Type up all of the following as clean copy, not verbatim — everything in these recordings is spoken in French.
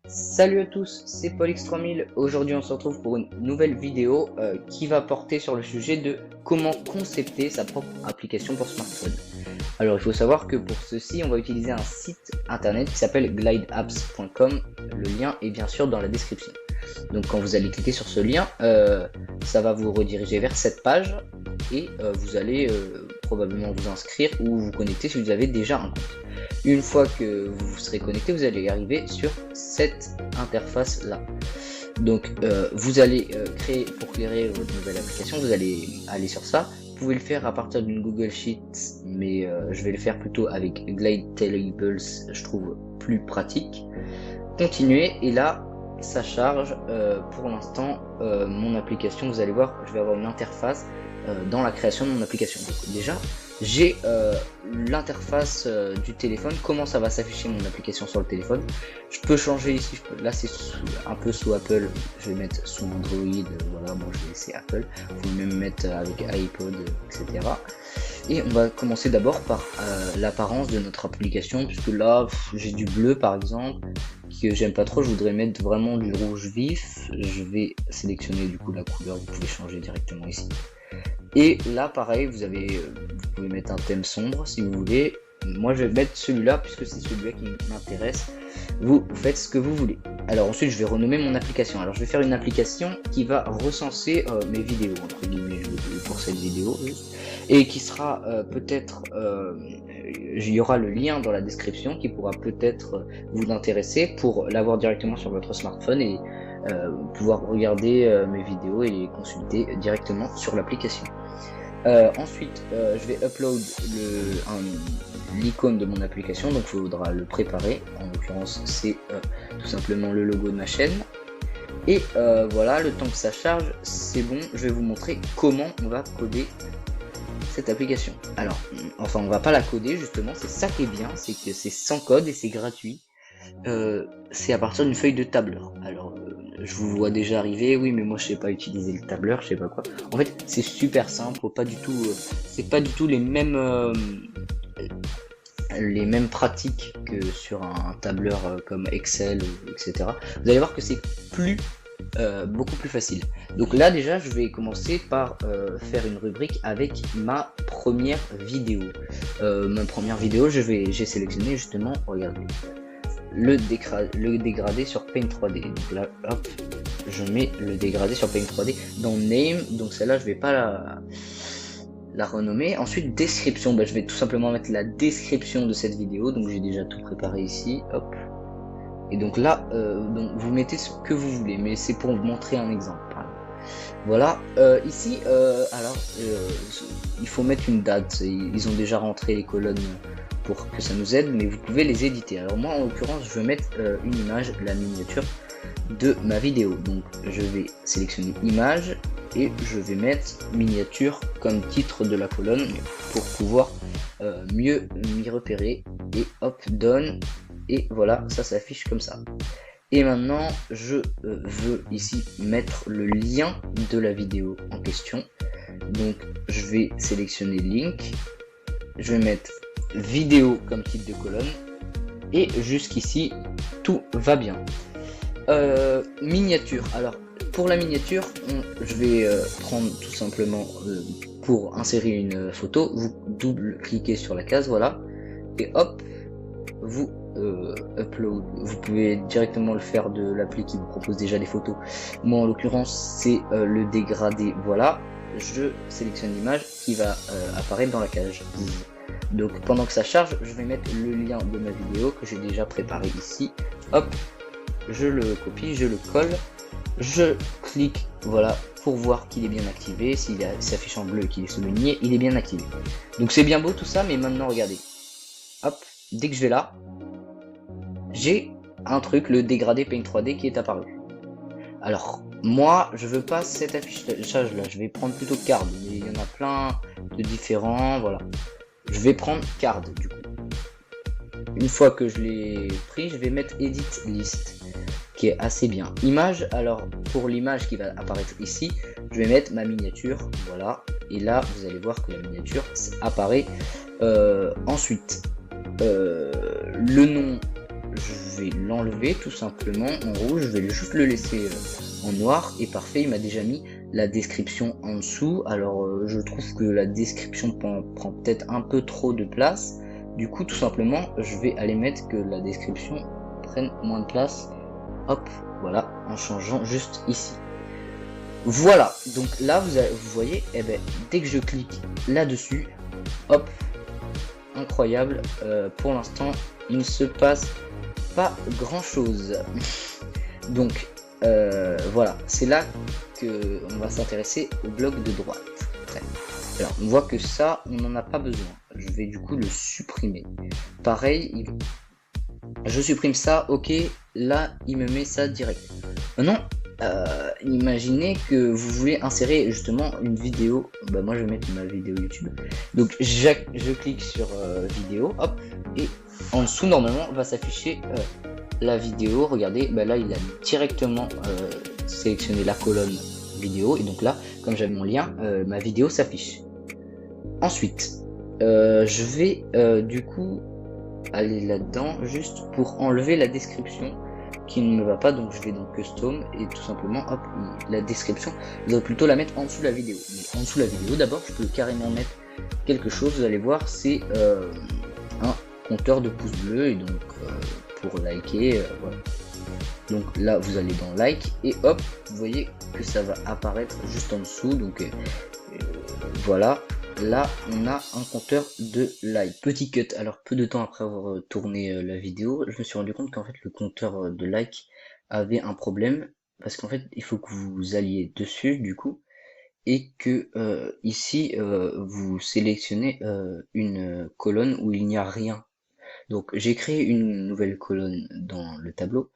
Salut à tous, c'est Polix3000. Aujourd'hui, on se retrouve pour une nouvelle vidéo qui va porter sur le sujet de comment concepter sa propre application pour smartphone. Alors, il faut savoir que pour ceci, on va utiliser un site internet qui s'appelle glideapps.com. Le lien est bien sûr dans la description. Donc, quand vous allez cliquer sur ce lien, ça va vous rediriger vers cette page et vous allez probablement vous inscrire ou vous connecter si vous avez déjà un compte. Une fois que vous serez connecté, vous allez arriver sur cette interface là. Donc vous allez pour créer votre nouvelle application, vous allez aller sur ça. Vous pouvez le faire à partir d'une Google Sheet, mais je vais le faire plutôt avec Glide Tables, je trouve plus pratique. Continuez et là ça charge. Pour l'instant mon application, vous allez voir, je vais avoir une interface dans la création de mon application. Donc déjà j'ai l'interface du téléphone, comment ça va s'afficher mon application sur le téléphone. Je peux changer ici, là c'est un peu sous Apple, je vais mettre sous Android, voilà, moi je vais laisser Apple, vous pouvez même mettre avec iPod, etc. Et on va commencer d'abord par l'apparence de notre application, puisque là j'ai du bleu par exemple, que j'aime pas trop, je voudrais mettre vraiment du rouge vif. Je vais sélectionner du coup la couleur, vous pouvez changer directement ici. Et là pareil, vous pouvez mettre un thème sombre si vous voulez. Moi je vais mettre celui-là puisque c'est celui-là qui m'intéresse. Vous faites ce que vous voulez. Alors ensuite je vais renommer mon application. Alors je vais faire une application qui va recenser mes vidéos, entre guillemets, pour cette vidéo. Et qui sera peut-être, il y aura le lien dans la description qui pourra peut-être vous intéresser pour l'avoir directement sur votre smartphone et pouvoir regarder mes vidéos et les consulter directement sur l'application. Ensuite je vais upload l'icône de mon application, donc il faudra le préparer. En l'occurrence c'est tout simplement le logo de ma chaîne. Et voilà, le temps que ça charge, c'est bon, je vais vous montrer comment on va coder cette application. Alors, enfin on va pas la coder justement, c'est ça qui est bien, c'est que c'est sans code et c'est gratuit. C'est à partir d'une feuille de tableur. Alors je vous vois déjà arriver, oui mais moi je sais pas utiliser le tableur, je sais pas quoi. En fait c'est super simple, pas du tout, c'est pas du tout les mêmes pratiques que sur un tableur comme Excel, etc. Vous allez voir que c'est beaucoup plus facile. Donc là déjà je vais commencer par faire une rubrique avec ma première vidéo. J'ai sélectionné justement, regardez, le dégradé sur Paint 3D. Donc là hop, je mets le dégradé sur Paint 3D dans Name, donc celle-là je vais pas la renommer. Ensuite description, je vais tout simplement mettre la description de cette vidéo, donc j'ai déjà tout préparé ici, hop. Et donc là, donc vous mettez ce que vous voulez, mais c'est pour vous montrer un exemple. Voilà, ici, il faut mettre une date. Ils ont déjà rentré les colonnes pour que ça nous aide, mais vous pouvez les éditer. Alors moi, en l'occurrence, je vais mettre une image, la miniature de ma vidéo. Donc je vais sélectionner image et je vais mettre miniature comme titre de la colonne pour pouvoir mieux m'y repérer. Et hop, done. Et voilà, ça s'affiche comme ça. Et maintenant, je veux ici mettre le lien de la vidéo en question. Donc, je vais sélectionner link. Je vais mettre vidéo comme titre de colonne. Et jusqu'ici, tout va bien. Miniature. Alors, pour la miniature, je vais prendre tout simplement, pour insérer une photo, vous double-cliquez sur la case, voilà. Et hop, vous upload, vous pouvez directement le faire de l'appli qui vous propose déjà des photos. Moi en l'occurrence c'est le dégradé, voilà. Je sélectionne l'image qui va apparaître dans la cage. Donc pendant que ça charge, je vais mettre le lien de ma vidéo que j'ai déjà préparé ici. Hop, je le copie, je le colle, je clique, voilà, pour voir qu'il est bien activé. S'il s'affiche en bleu et qu'il est souligné, il est bien activé. Donc c'est bien beau tout ça, mais maintenant regardez, hop, dès que je vais là, j'ai un truc, le dégradé Paint 3D qui est apparu. Alors moi je veux pas cet affichage là, je vais prendre plutôt card, mais il y en a plein de différents, voilà. Je vais prendre card du coup. Une fois que je l'ai pris, je vais mettre edit list qui est assez bien. Image, alors pour l'image qui va apparaître ici, je vais mettre ma miniature, voilà. Et là vous allez voir que la miniature apparaît. Ensuite le nom je vais l'enlever tout simplement en rouge, je vais juste le laisser en noir, et parfait, il m'a déjà mis la description en dessous. Alors je trouve que la description prend peut-être un peu trop de place, du coup tout simplement je vais aller mettre que la description prenne moins de place, hop, voilà, en changeant juste ici. Voilà, donc là vous voyez, eh ben, dès que je clique là-dessus, hop, incroyable, pour l'instant il ne se passe pas grand chose. Donc voilà, c'est là que on va s'intéresser au bloc de droite. Alors on voit que ça on n'en a pas besoin, je vais du coup le supprimer. Pareil, je supprime ça, ok, là il me met ça direct. Maintenant imaginez que vous voulez insérer justement une vidéo, bah moi je vais mettre ma vidéo YouTube, donc je clique sur vidéo, hop, et en dessous normalement va s'afficher la vidéo. Regardez, bah là il a directement sélectionné la colonne vidéo, et donc là comme j'avais mon lien, ma vidéo s'affiche. Ensuite je vais du coup aller là-dedans juste pour enlever la description qui ne me va pas, donc je vais dans custom et tout simplement hop, la description je dois plutôt la mettre en dessous de la vidéo. Mais en dessous de la vidéo d'abord je peux carrément mettre quelque chose, vous allez voir, c'est un compteur de pouces bleus, et donc pour liker, voilà. Donc là vous allez dans like et hop, vous voyez que ça va apparaître juste en dessous, donc voilà. Là on a un compteur de like. Petit cut, alors peu de temps après avoir tourné la vidéo, je me suis rendu compte qu'en fait le compteur de like avait un problème, parce qu'en fait il faut que vous alliez dessus du coup, et que ici vous sélectionnez une colonne où il n'y a rien. Donc j'ai créé une nouvelle colonne dans le tableau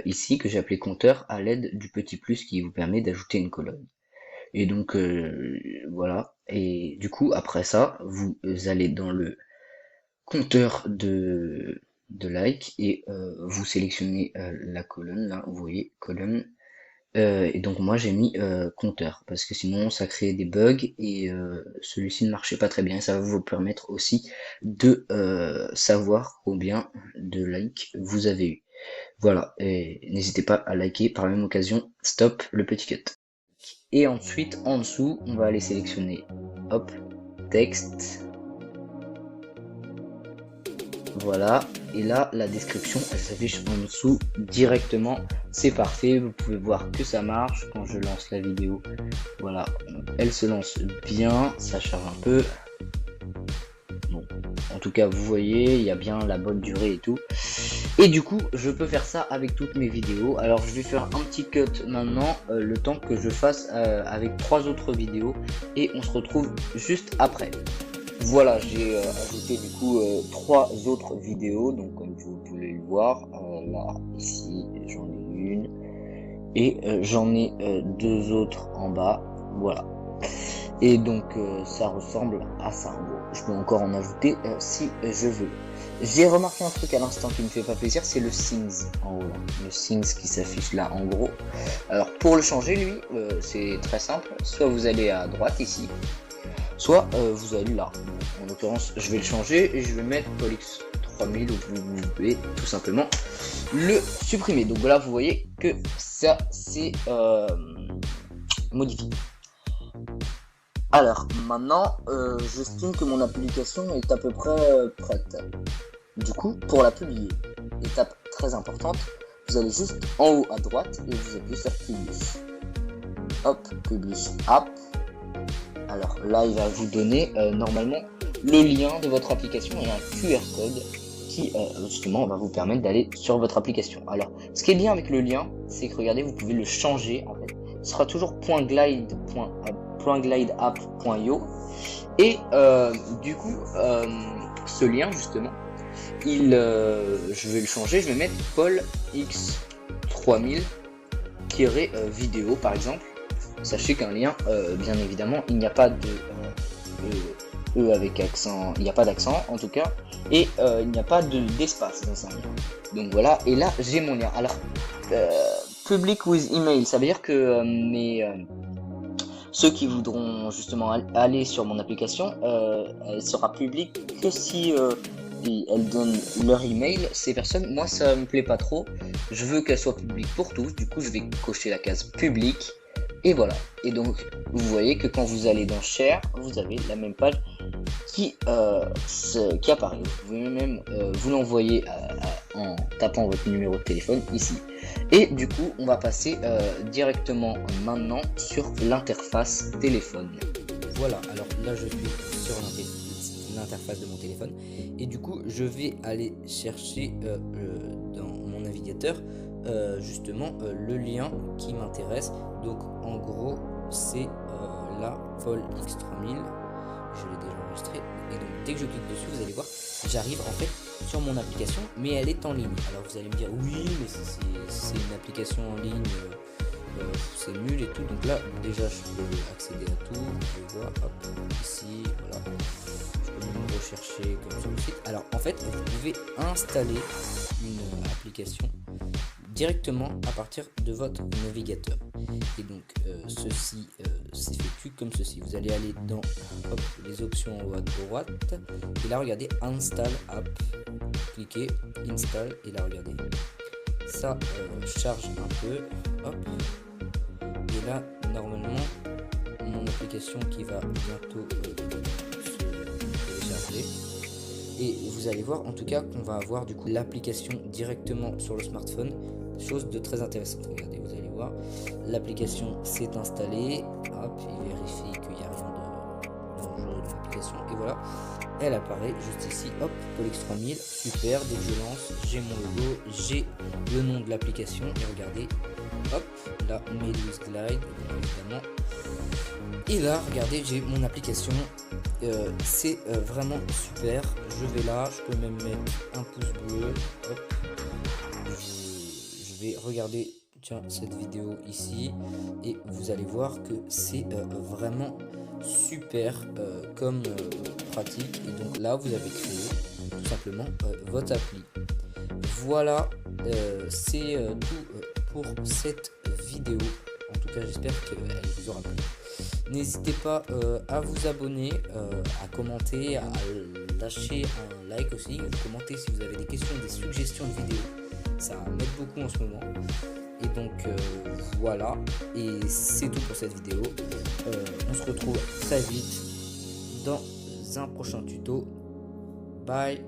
ici que j'ai appelé compteur, à l'aide du petit plus qui vous permet d'ajouter une colonne. Et donc voilà, et du coup après ça vous allez dans le compteur de like et vous sélectionnez la colonne, là vous voyez colonne, et donc moi j'ai mis compteur parce que sinon ça crée des bugs, et celui-ci ne marchait pas très bien. Ça va vous permettre aussi de savoir combien de likes vous avez eu. Voilà, et n'hésitez pas à liker par la même occasion, stop le petit cut. Et ensuite en dessous on va aller sélectionner hop, texte, voilà, et là la description elle s'affiche en dessous directement, c'est parfait, vous pouvez voir que ça marche quand je lance la vidéo. Voilà, elle se lance bien, ça charge un peu, bon, en tout cas vous voyez il y a bien la bonne durée et tout. Et du coup, je peux faire ça avec toutes mes vidéos. Alors, je vais faire un petit cut maintenant, le temps que je fasse avec 3 autres vidéos, et on se retrouve juste après. Voilà, j'ai ajouté du coup 3 autres vidéos, donc comme vous pouvez le voir, là, ici, j'en ai une, et j'en ai 2 autres en bas, voilà. Et donc ça ressemble à ça en gros. Je peux encore en ajouter si je veux. J'ai remarqué un truc à l'instant qui me fait pas plaisir, c'est le Things en haut là. Le Things qui s'affiche là en gros. Alors pour le changer lui, c'est très simple. Soit vous allez à droite ici, soit vous allez là. En l'occurrence je vais le changer et je vais mettre Polix 3000, où vous pouvez tout simplement le supprimer. Donc là vous voyez que ça c'est modifié. Alors maintenant, j'estime que mon application est à peu près prête. Du coup, pour la publier, étape très importante, vous allez juste en haut à droite et vous appuyez sur Publish. Hop, Publish App. Alors là, il va vous donner normalement le lien de votre application et un QR code qui justement va vous permettre d'aller sur votre application. Alors, ce qui est bien avec le lien, c'est que regardez, vous pouvez le changer en fait. Ce sera toujours .glideapp.io, et du coup ce lien justement je vais le changer, je vais mettre Paul X3000 vidéo par exemple. Sachez qu'un lien bien évidemment il n'y a pas de E avec accent, il n'y a pas d'accent en tout cas, et il n'y a pas d'espace dans un lien. Donc voilà, et là j'ai mon lien. Alors public with email, ça veut dire que ceux qui voudront justement aller sur mon application, elle sera publique que si et elles donnent leur email, ces personnes, moi ça me plaît pas trop. Je veux qu'elles soient publiques pour tous. Du coup, je vais cocher la case publique. Et voilà. Et donc, vous voyez que quand vous allez dans Share, vous avez la même page qui apparaît. Vous pouvez même vous l'envoyer en tapant votre numéro de téléphone ici. Et du coup, on va passer directement maintenant sur l'interface téléphone. Voilà, alors là je suis sur l'interface de mon téléphone et du coup je vais aller chercher dans mon navigateur justement le lien qui m'intéresse. Donc en gros c'est la Fold X3000, je l'ai déjà enregistré et donc dès que je clique dessus vous allez voir j'arrive en fait sur mon application mais elle est en ligne. Alors vous allez me dire oui mais c'est une application en ligne, c'est nul et tout. Donc là déjà je peux accéder à tout, je vois hop ici, voilà, je peux même rechercher comme sur le site. Alors en fait vous pouvez installer une application directement à partir de votre navigateur et donc ceci s'effectue comme ceci. Vous allez aller dans hop, les options en haut à droite et là regardez install app, cliquez install et là regardez ça charge un peu, hop. Et là, normalement, mon application qui va bientôt se télécharger. Et vous allez voir en tout cas qu'on va avoir du coup l'application directement sur le smartphone. Chose de très intéressante. Regardez, vous allez voir, l'application s'est installée. Hop, il vérifie qu'il n'y a rien de dangereux dans l'application. Et voilà, elle apparaît juste ici. Hop, Polix 3000, super. Dès que je lance, j'ai mon logo, j'ai le nom de l'application. Et regardez, hop, là Meduse Glide évidemment. Et là regardez j'ai mon application, c'est vraiment super. Je vais là, je peux même mettre un pouce bleu, hop. Je vais regarder tiens cette vidéo ici et vous allez voir que c'est vraiment super comme pratique. Et donc là vous avez créé tout simplement votre appli. Voilà, c'est tout pour cette vidéo. En tout cas j'espère qu'elle vous aura plu. N'hésitez pas à vous abonner, à commenter, à lâcher un like aussi, commenter si vous avez des questions, des suggestions de vidéos, ça m'aide beaucoup en ce moment. Et donc voilà, et c'est tout pour cette vidéo. On se retrouve très vite dans un prochain tuto. Bye.